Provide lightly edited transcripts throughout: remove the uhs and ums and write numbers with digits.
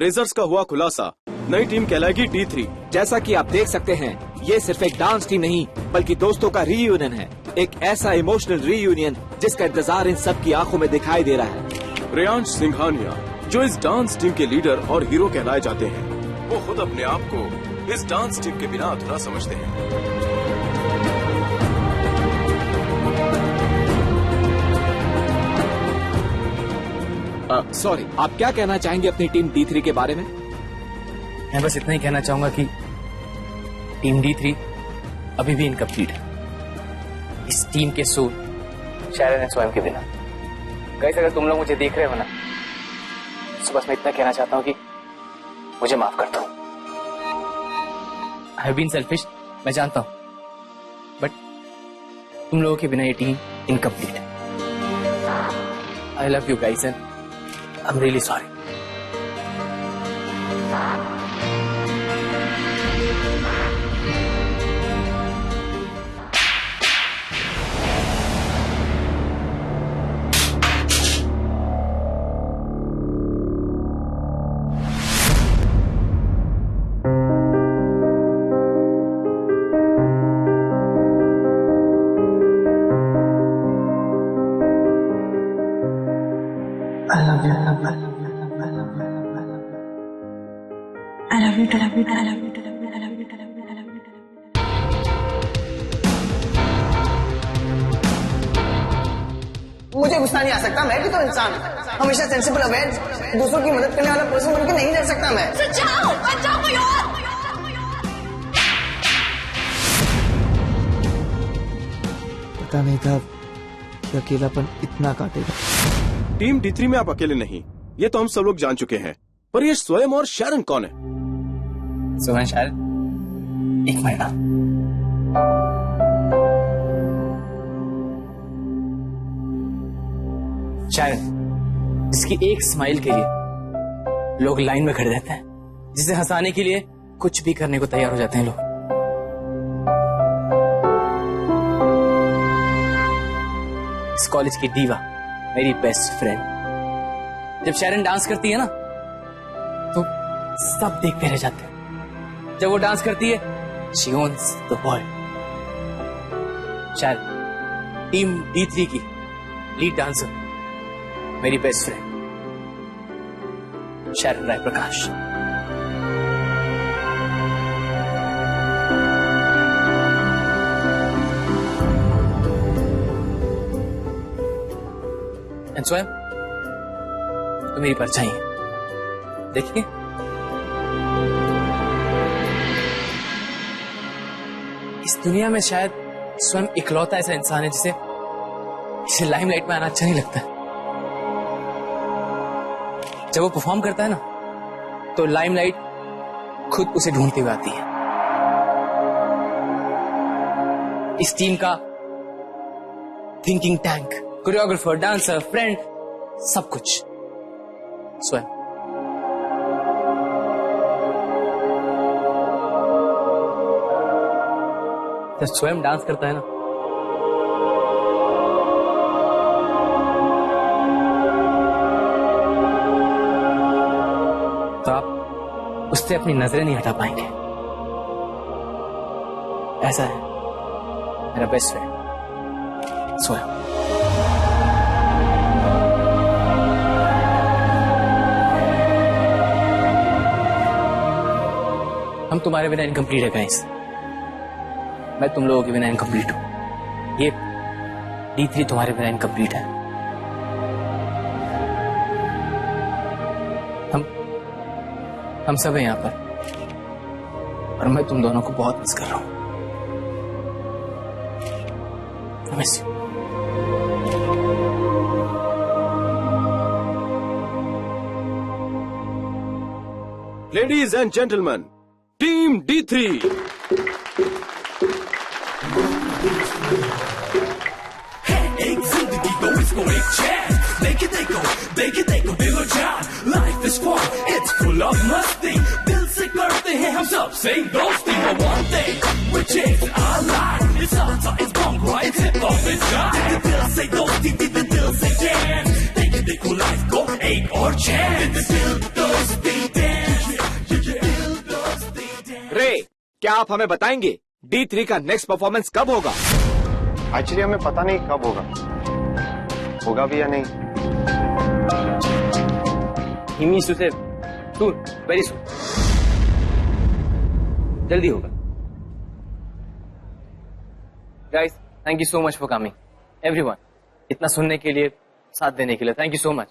Razor's का हुआ खुलासा, नई टीम कहलाएगी D3। जैसा कि आप देख सकते हैं, ये सिर्फ एक डांस टीम नहीं बल्कि दोस्तों का रीयूनियन है। एक ऐसा इमोशनल रीयूनियन जिसका इंतजार इन सब की आंखों में दिखाई दे रहा है। रेयांश सिंघानिया, जो इस डांस टीम के लीडर और हीरो कहलाए जाते हैं, वो खुद अपने आप को इस डांस टीम के बिना अधूरा समझते हैं। सॉरी, आप क्या कहना चाहेंगे अपनी टीम D3 के बारे में? मैं बस इतना ही कहना चाहूंगा कि टीम D3 अभी भी इनकम्प्लीट है। इस टीम के सोल शैरन एंड स्वयं के बिना। गाइस, अगर तुम लोग मुझे देख रहे हो ना, तो बस मैं इतना कहना चाहता हूँ कि मुझे माफ कर दो। आई हैव बीन सेल्फिश, मैं जानता हूँ, बट तुम लोगों के बिना ये टीम इनकम्प्लीट है। I love you guys and I am really sorry. मुझे गुस्सा नहीं आ सकता, मैं भी तो इंसान हमेशा सेंसिबल, अवेयर, दूसरों की मदद करने वाला पर्सन बनकर नहीं रह सकता मैं। पता नहीं था कि अकेलापन इतना काटेगा। टीम D3 में आप अकेले नहीं, ये तो हम सब लोग जान चुके हैं, पर ये स्वयं और शैरन कौन है? स्वयं शैरन, एक महीना। शैरन, जिसकी एक स्माइल के लिए लोग लाइन में खड़े रहते हैं, जिसे हंसाने के लिए कुछ भी करने को तैयार हो जाते हैं लोग। इस कॉलेज की दीवा, मेरी बेस्ट फ्रेंड। जब शैरन डांस करती है ना, तो सब देखते रह जाते हैं। जब वो डांस करती है, she owns the world। Sharon, team D3 की लीड डांसर, मेरी best friend Sharon Rai Prakash. And Swayam, तो मेरी परछाई है, देखिए। इस दुनिया में शायद स्वयं इकलौता ऐसा इंसान है जिसे लाइमलाइट में आना अच्छा नहीं लगता है। जब वो परफॉर्म करता है ना, तो लाइमलाइट खुद उसे ढूंढती हुई आती है। इस टीम का thinking tank, choreographer, dancer, friend, सब कुछ स्वयं। जब स्वयं डांस करता है ना, तो आप उससे अपनी नजरें नहीं हटा पाएंगे। ऐसा है मेरा बेस्ट फ्रेंड स्वयं। हम तुम्हारे बिना इनकम्प्लीट है गाइस। मैं तुम लोगों के बिना इनकम्प्लीट हूं। ये D3 तुम्हारे बिना इनकम्प्लीट है। हम सब हैं यहाँ पर, और मैं तुम दोनों को बहुत मिस कर रहा हूं। Miss you. Ladies and gentleman, team D3। एक जिंदगी को इसको एक चांस, देखे देखो बिगड़ जा। Life is fun, it's full of masti, दिल से करते हैं हम सब से दोस्ती। But one thing which is our life, it's salsa, it's punk rock, it's hip hop, it's jive। दिल से दोस्ती, दिल से jam, देखो लाइफ को एक और chance। दिल दोस्ती क्या आप हमें बताएंगे D3 का नेक्स्ट परफॉर्मेंस कब होगा? एक्चुअली हमें पता नहीं कब होगा भी या नहीं। He means to say soon, very soon. जल्दी होगा। Guys, thank you so much for coming. Everyone, इतना सुनने के लिए, साथ देने के लिए, thank you so much.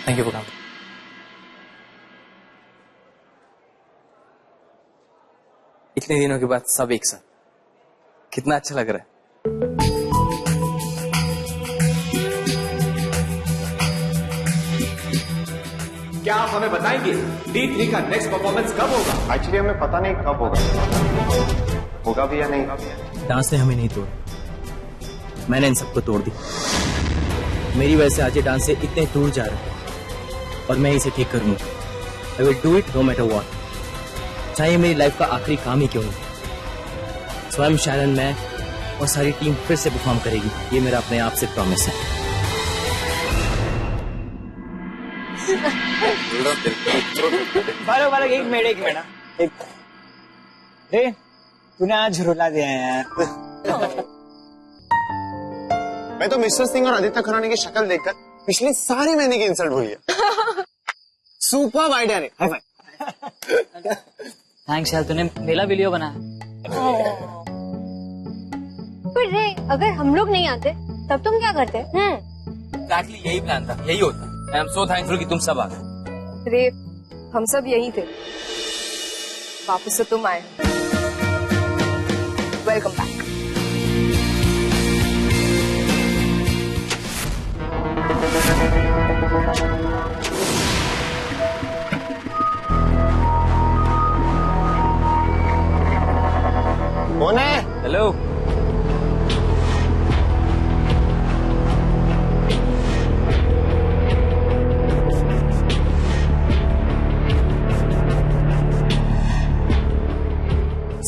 Thank you for coming. इतने दिनों के बाद सब एक साथ, कितना अच्छा लग रहा है। क्या आप हमें बताएंगे D3 का नेक्स्ट परफॉर्मेंस कब होगा? एक्चुअली हमें पता नहीं कब होगा भी या नहीं। डांस ने हमें नहीं तोड़ा, मैंने इन सबको तोड़ दी। मेरी वजह से आज ये डांस से इतने दूर जा रहे हैं और मैं इसे ठीक करूंगा। I will do it no matter what, चाहे मेरी लाइफ का आखिरी काम ही क्यों हो। स्वयं, शैरन, मैं और सारी टीम फिर से परफॉर्म करेगी, ये मेरा अपने आप से प्रॉमिस है। बारो एक मिनट रे, तूने आज रुला दिया यार। मैं तो मिस्टर सिंह और आदित्य खुराना की शक्ल देखकर पिछले सारे महीने की इंसल्ट भूल गया। सुपर आइडिया रे, हाई फाइव। थैंक्स यार, तूने मेरा वीडियो बनाया। पर रे, अगर हम लोग नहीं आते तब तुम क्या करते? Exactly यही प्लान था, यही होता। I am so thankful कि तुम सब आ गए। रे, हम सब यही थे, वापस से तुम आए। Welcome back. कौन है? हेलो।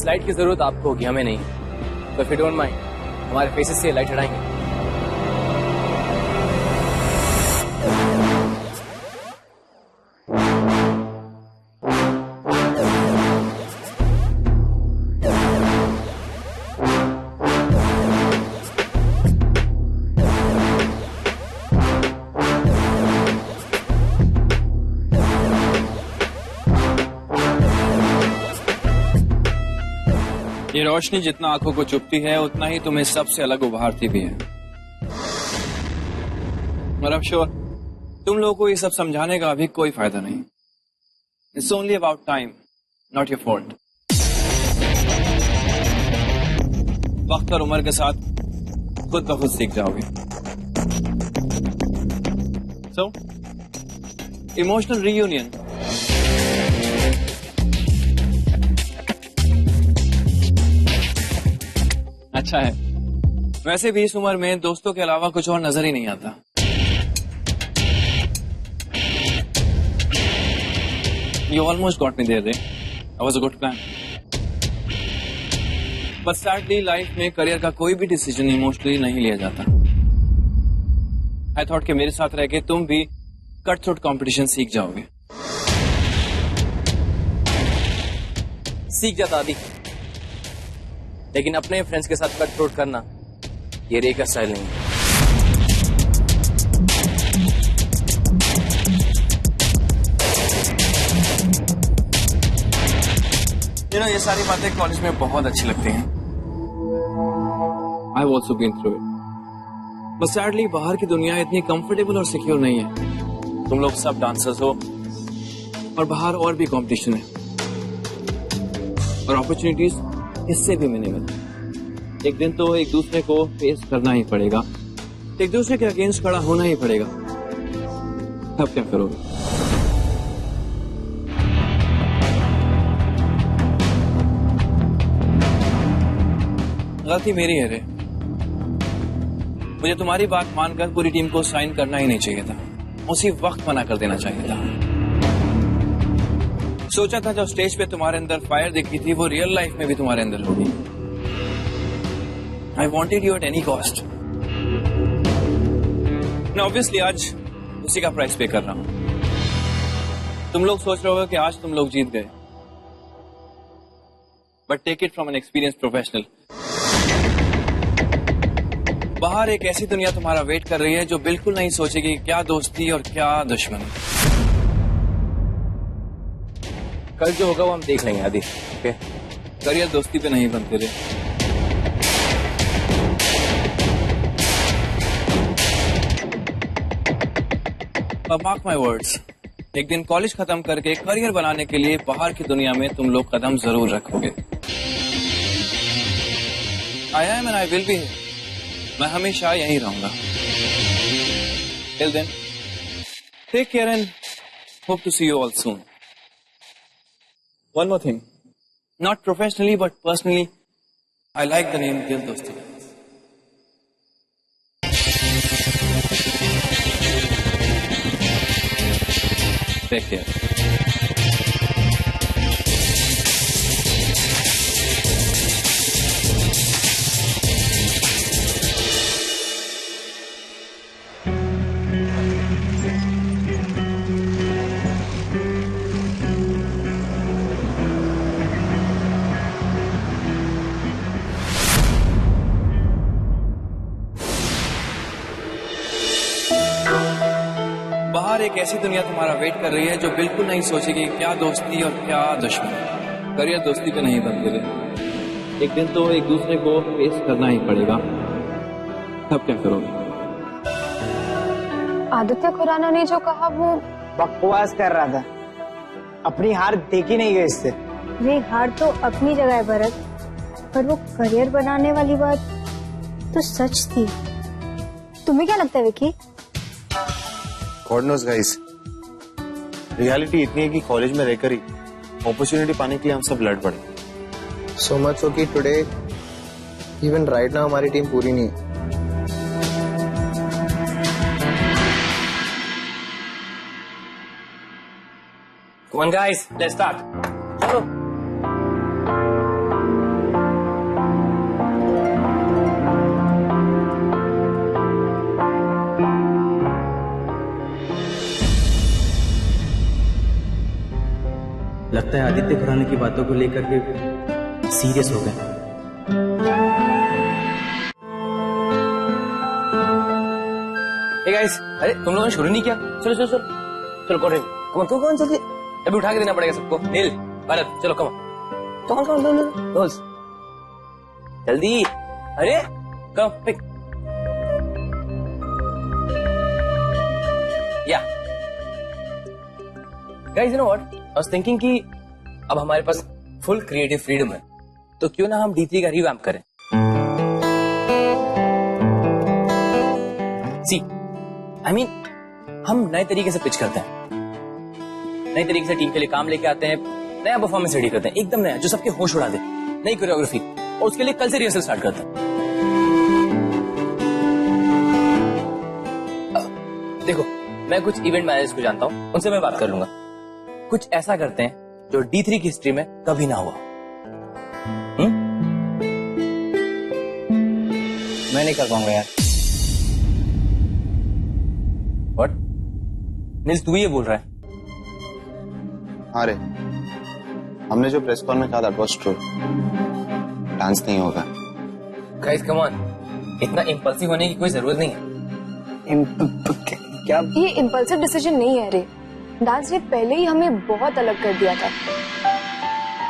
लाइट की जरूरत आपको होगी, हमें नहीं। तो इफ यू डोंट माइंड, हमारे फेसेस से लाइट हटाएंगे। ये रोशनी जितना आंखों को चुभती है उतना ही तुम्हें सबसे अलग उभारती भी है। और अब श्योर तुम लोगों को ये सब समझाने का अभी कोई फायदा नहीं। It's only about time, not your fault. वक्त और उम्र के साथ खुद ब खुद सीख जाओगे। सो इमोशनल रीयूनियन अच्छा है। वैसे भी इस उम्र में दोस्तों के अलावा कुछ और नजर ही नहीं आता। You almost got me there, Ray. That was a good plan. But sadly, life में करियर का कोई भी डिसीजन इमोशनली नहीं लिया जाता। I thought कि मेरे साथ रह के तुम भी कट थ्रोट कॉम्पिटिशन सीख जाओगे। सीख जाता आदि, लेकिन अपने फ्रेंड्स के साथ कट थ्रोट करना ये रे का स्टाइल नहीं है। ये सारी बातें कॉलेज में बहुत अच्छी लगती हैं। I also been through it, but sadly बाहर की दुनिया इतनी कंफर्टेबल और सिक्योर नहीं है। तुम लोग सब डांसर्स हो और बाहर और भी कंपटीशन है और अपॉर्चुनिटीज इससे भी मिनिमल। एक दिन तो एक दूसरे को फेस करना ही पड़ेगा, एक दूसरे के अगेंस्ट खड़ा होना ही पड़ेगा। अब क्या करोगे? गलती मेरी है रे, मुझे तुम्हारी बात मानकर पूरी टीम को साइन करना ही नहीं चाहिए था, उसी वक्त मना कर देना चाहिए था। सोचा था जो स्टेज पे तुम्हारे अंदर फायर दिखी थी वो रियल लाइफ में भी तुम्हारे अंदर होगी। I wanted you at any cost. मैं ऑब्वियसली आज उसी का प्राइस पे कर रहा हूं। तुम लोग सोच रहे हो कि आज तुम लोग जीत गए, but take it from an experience professional. बाहर एक ऐसी दुनिया तुम्हारा वेट कर रही है जो बिल्कुल नहीं सोचेगी क्या दोस्ती और क्या दुश्मनी। कल जो होगा वो हम देख लेंगे आदि। ओके, करियर दोस्ती पे नहीं बनते रे। मार्क माई वर्ड्स, एक दिन कॉलेज खत्म करके करियर बनाने के लिए बाहर की दुनिया में तुम लोग कदम जरूर रखोगे। I am and I will be, मैं हमेशा यहीं रहूंगा। Till then take care and hope to see you all soon. One more thing, not professionally but personally, I like the name Dil Dosti. Take care. बाहर एक ऐसी दुनिया तुम्हारा wait कर रही है जो बिल्कुल नहीं सोचेगी क्या दोस्ती और क्या दुश्मनी। करियर दोस्ती पे नहीं बनते रे। एक दिन तो एक दूसरे को फेस करना ही पड़ेगा। तब क्या करोगे? आदित्य खुराना ने जो कहा वो बकवास कर रहा था। अपनी हार देखी नहीं गई इससे। रे हार तो अपनी जगह है भरत, पर वो करियर बनाने वाली बात तो सच थी। तुम्हें क्या लगता है Vicky? God knows guys, reality इतनी है कि कॉलेज में रहकर ही अपॉर्चुनिटी पाने के लिए हम सब लड़ पड़े। सो मच सो कि टुडे इवन राइट नाउ हमारी टीम पूरी नहीं है। Come on guys, let's start. चलो। लगता है आदित्य खुराना की बातों को लेकर के सीरियस हो गए। Hey guys, अरे तुम लोगों ने शुरू नहीं किया? चलो चलो चलो चलो कौन कौन जल्दी अभी उठा के देना पड़ेगा सबको। नील, भरत, चलो कम रोल्स जल्दी। अरे कम पिक या guys, you know what, I was thinking कि अब हमारे पास फुल क्रिएटिव फ्रीडम है, तो क्यों ना हम D3 का रिवैम्प करें। सी आई मीन हम नए तरीके से पिच करते हैं, नए तरीके से टीम के लिए काम लेके आते हैं, नया परफॉर्मेंस रेडी करते हैं, एकदम नया जो सबके होश उड़ा दे, नई कोरियोग्राफी, और उसके लिए कल से रिहर्सल स्टार्ट करते हैं। देखो, मैं कुछ इवेंट मैनेजर्स को जानता हूं, उनसे मैं बात कर लूंगा। कुछ ऐसा करते हैं जो D3 की हिस्ट्री में कभी ना हुआ। मैं नहीं कर पाऊंगा यार। व्हाट? नील, तू ये बोल रहा है? हाँ रे, हमने जो प्रेस कॉल में कहा था वाज ट्रू। डांस नहीं होगा। गाइस कम ऑन, इतना इंपल्सिव होने की कोई जरूरत नहीं है। क्या ये इंपल्सिव डिसीजन नहीं है रे। डांस ने पहले ही हमें बहुत अलग कर दिया था।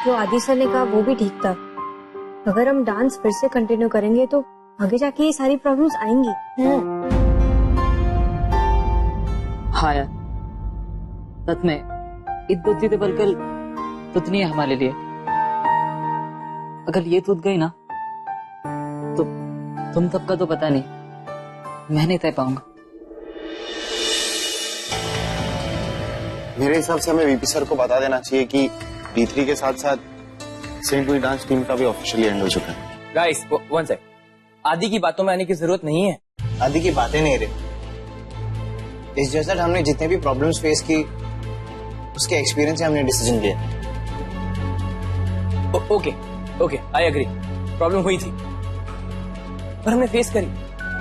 जो आदि सर ने कहा वो भी ठीक था। अगर हम डांस फिर से कंटिन्यू करेंगे तो आगे जाके ये सारी प्रॉब्लम्स आएंगी। हाँ यार, सच में इद्दत बलकल तुतनी है हमारे लिए। अगर ये तुत गई ना तो तुम सबका तो पता नहीं, मैं नहीं तय पाऊंगा। मेरे हिसाब से हमें वीपी सर को बता देना चाहिए कि D3 के साथ साथ सेंट लुई डांस टीम का भी ऑफिशियली एंड हो चुका है। गाइस वन सेक, आदि की बातों में आने की जरूरत नहीं है। आदि की बातें नहीं रही। इस जैसा हमने जितने भी प्रॉब्लम्स फेस की, उसके एक्सपीरियंस से हमने डिसीजन लिया। Okay okay, I agree, problem हुई थी पर हमने फेस करी,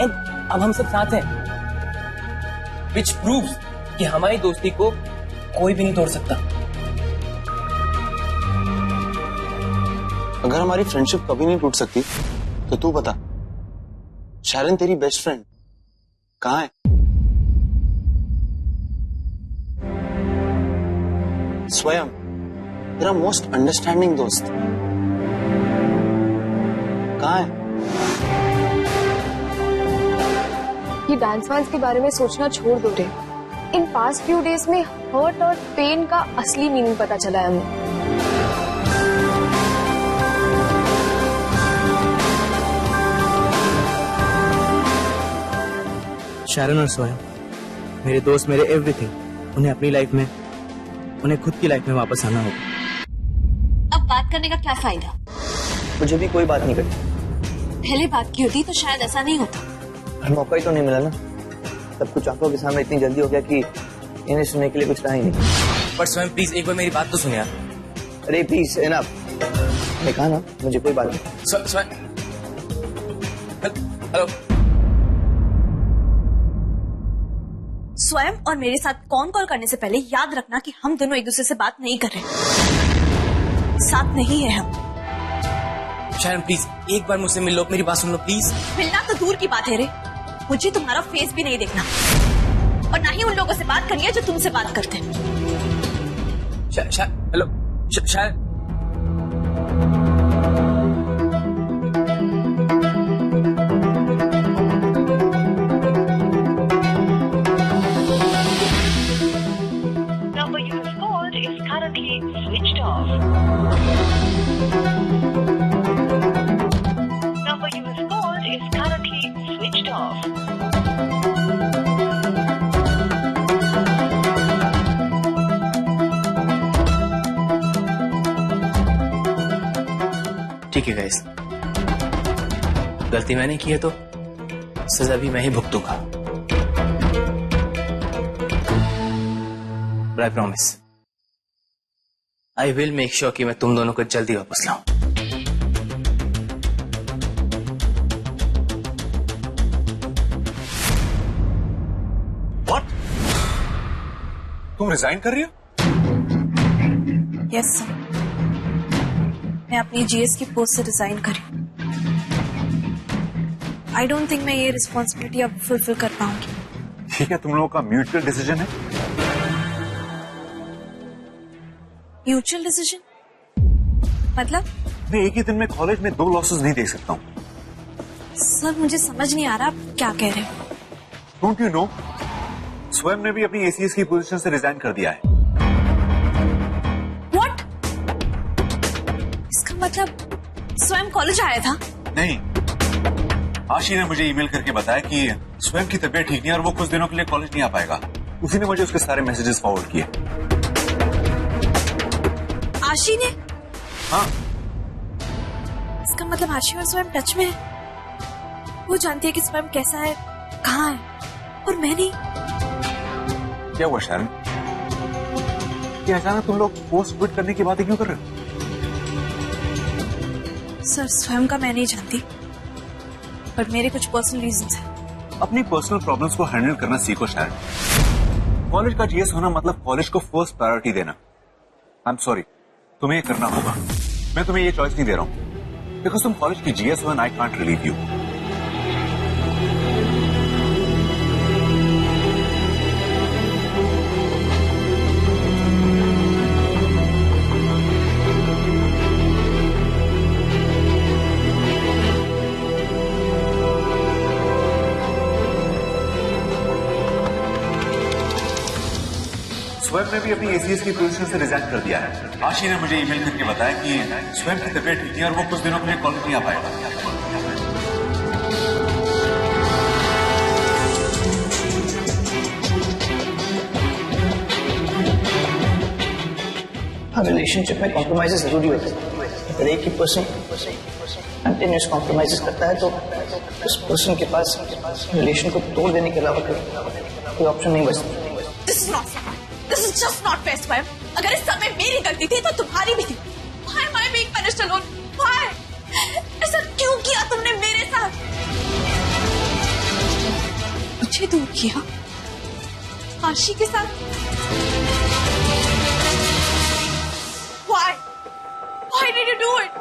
एंड अब हम सब साथ हैं। which proves कि हमारी दोस्ती को कोई भी नहीं तोड़ सकता। अगर हमारी फ्रेंडशिप कभी नहीं टूट सकती तो तू बता, शैरन तेरी बेस्ट फ्रेंड कहाँ है? स्वयं तेरा मोस्ट अंडरस्टैंडिंग दोस्त कहाँ है? ये डांस वांस के बारे में सोचना छोड़ दो रे। इन पास्ट फ्यू डेज में हर्ट और पेन का असली मीनिंग पता चला है हमें। शैरन और स्वयं मेरे दोस्त, मेरे एवरीथिंग। उन्हें अपनी लाइफ में, उन्हें खुद की लाइफ में वापस आना होगा। अब बात करने का क्या फायदा? मुझे भी कोई बात नहीं करती। पहले बात की होती तो शायद ऐसा नहीं होता। मौका ही तो नहीं मिला ना। सब कुछ आंखों के सामने इतनी जल्दी हो गया कि इन्हें सुनने के लिए कुछ रहा ही नहीं। पर स्वयं प्लीज एक बार मेरी बात तो सुनिए। अरे प्लीज इनफ। मैं कहा ना मुझे कोई बात नहीं। स्वयं हेलो। स्वयं और मेरे साथ कॉल करने से पहले याद रखना कि हम दोनों एक दूसरे से बात नहीं कर रहे, साथ नहीं है हम। शैरन प्लीज एक बार मुझसे मिल लो, मेरी बात सुन लो प्लीज। मिलना तो दूर की बात है रे, मुझे तुम्हारा फेस भी नहीं देखना और ना ही उन लोगों से बात करनी है जो तुमसे बात करते हैं। Hello Sharon. Number you have called is currently switched off. Number you have called is currently switched off. ठीक है गाइस, गलती मैंने की है तो सजा भी मैं ही भुगतूंगा। But I promise, I will make sure कि मैं तुम दोनों को जल्दी वापस लाऊं। What? तुम रिजाइन कर रही हो? यस सर, मैं अपनी जीएस की पोस्ट से रिजाइन करी। आई डोंट थिंक मैं ये रिस्पॉन्सिबिलिटी अब फुलफिल कर पाऊंगी। ठीक है, तुम लोगों का म्यूचुअल डिसीजन है। म्यूचुअल डिसीजन मतलब? मैं एक ही दिन में कॉलेज में 2 लॉसेस नहीं देख सकता हूँ। सर मुझे समझ नहीं आ रहा आप क्या कह रहे हो। डोंट यू नो, स्वयं ने भी अपनी एसीएस की पोजीशन से रिजाइन कर दिया है। व्हाट? इसका मतलब स्वयं कॉलेज आया था? नहीं, आशी ने मुझे ईमेल करके बताया कि स्वयं की तबीयत ठीक नहीं है और वो कुछ दिनों के लिए कॉलेज नहीं आ पाएगा। उसी ने मुझे उसके सारे मैसेजेस फॉरवर्ड किए। आशी ने? हाँ। इसका मतलब आशी और स्वयं टच में है। वो जानती है कि स्वयं कैसा है, कहाँ है, और मैं नहीं। क्या हुआ शैरन? क्या अचानक तुम लोग पोस्ट क्विट करने की बातें क्यों कर रहे हो? सर स्वयं का मैं नहीं जानती, पर मेरे कुछ पर्सनल रीजंस हैं। अपनी पर्सनल प्रॉब्लम्स को हैंडल करना सीखो शैरन। कॉलेज का जीएस होना मतलब कॉलेज को फर्स्ट प्रायोरिटी देना। आई एम सॉरी, तुम्हें ये करना होगा। मैं तुम्हें ये चॉइस नहीं दे रहा हूं बिकॉज तुम कॉलेज की जीएस हो and I can't relieve you. स्वयं ने भी अपनी एसीएस की पोजीशन से रिजाइन कर दिया है। आशी ने मुझे ईमेल करके बताया कि स्वयं की तबीयत ठीक नहीं है और वो कुछ दिनों के लिए कॉलेज नहीं आ पाएगा। रिलेशनशिप में कॉम्प्रोमाइजेस जरूरी होते हैं। अगर एक ही पर्सन कंटिन्यूस कॉम्प्रोमाइजेस करता है तो उस पर्सन के पास रिलेशन को तोड़ देने के अलावा कोई ऑप्शन नहीं बचता। This is just not fair, स्वयं। अगर इस समय मेरी गलती थी तो तुम्हारी भी थी। Why am I being punished alone? Why? ऐसा क्यों किया तुमने मेरे साथ? मुझे दूर किया आशी के साथ? Why? Why did you do it?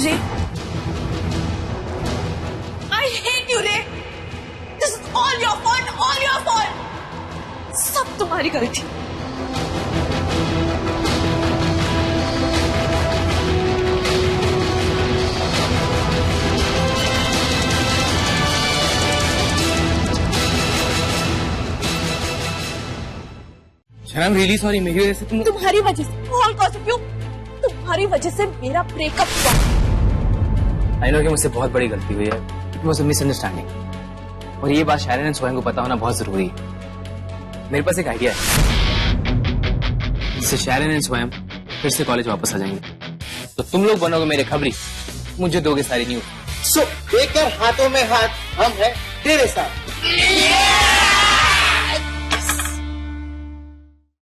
Ray, I hate you, Ray. This is all your fault, all your fault. सब तुम्हारी गलती। I'm really sorry, मेरी वजह से तुम्हारी वजह से, all cause of you, तुम्हारी वजह से मेरा ब्रेकअप हुआ। I know कि मुझसे बहुत बड़ी गलती हुई है। It was a misunderstanding। और ये बात शायरन एंड स्वयं को पता होना बहुत जरूरी है। मेरे पास एक आइडिया है जिससे शायरन एंड स्वयं फिर से कॉलेज वापस आ जाएंगे। तो तुम लोग बनोगे मेरे खबरी, मुझे दोगे सारी न्यूज। सो देकर हाथों में हाथ हम है तेरे साथ।